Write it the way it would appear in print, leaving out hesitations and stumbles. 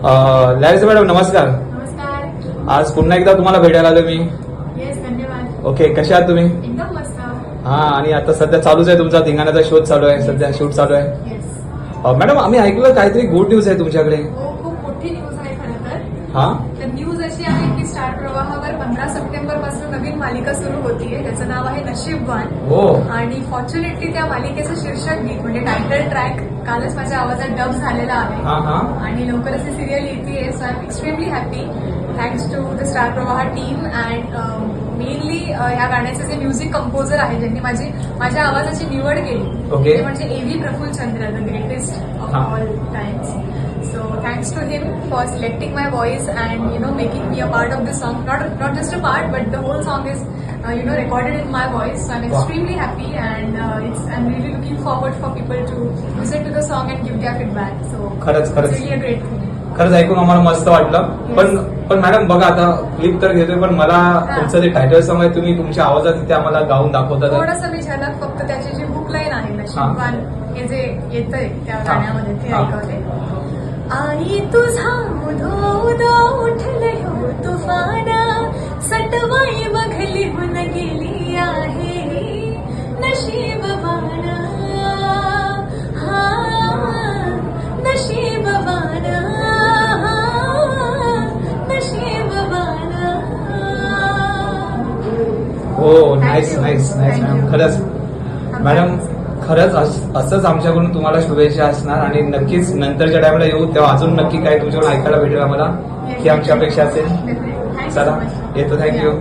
लॅरिसा madam नमस्कार. नमस्कार. आज पुन्हा एकदा तुम्हाला भेटायला आलो मी. येस, धन्यवाद. ओके, कशा आहात तुम्ही? एकदम मस्त. हा, आणि आता सध्या चालूच आहे तुमचा धिंगाणाचा शोध चालू आहे, सध्या शूट चालू आहे. येस. मॅडम आम्ही ऐकलं काहीतरी गुड न्यूज आहे तुमच्याकडे. हो, खूप मोठी न्यूज आहे खरं तर. हा, तर न्यूज अशी आहे की स्टार प्रवाहावर 15 सप्टेंबर पासून नवीन मालिका सुरू होतीये. त्याचं नाव आहे नशीबवान. हो. आणि फॉर्च्युनेटली त्या मालिकेचं शीर्षक गीत म्हणजे टायटल ट्रॅक कालच माझ्या आवाजात डब झालेला आहे. हा हा. आणि लवकरच ही सिरियल येते. So I am extremely happy. Thanks to the star Pravah team and mainly या गाण्याचे जे म्युझिक कंपोजर आहे ज्यांनी माझ्या आवाजाची निवड केली ओके. ते म्हणजे A.V. Prafulla Chandra, the greatest of all times. So thanks to him for selecting my voice and making me a part of this song. Not just a part, but the whole song is recorded in my voice. So I'm extremely happy and I'm really looking forward for people to listen to the song and give their feedback. So खरंच it's really a great thing. खरंच ऐकून आम्हाला मस्त वाटलं. पण madam बघा, आता clip तर घेतोय, पण मला तुमचं जे टायटल सॉंग आहे तुम्ही तुमच्या आवाजात तिथे आम्हाला गाऊन दाखवता. थोडंसं मी झलक फक्त त्याची जी बुक लाईन आहे नशीबवान हे जे येतंय त्या गाण्यामध्ये ते ऐकवते. आई तुझा उधो उठले हो तुफाना, सटवाई बघली होऊन गेली आहे नशीबवाना. हा नशीबवाना, नशीबवाना. हो, नाईस नाईस नाईस मॅडम. खरंच मॅडम, खरंच असंच आमच्याकडून तुम्हाला शुभेच्छा असणार आणि नक्कीच नंतरच्या टाइमला येऊ तेव्हा अजून नक्की काय तुमच्याकडून ऐकायला भेटेल आम्हाला, ही आमची अपेक्षा असेल. चला, येतो. थँक्यू.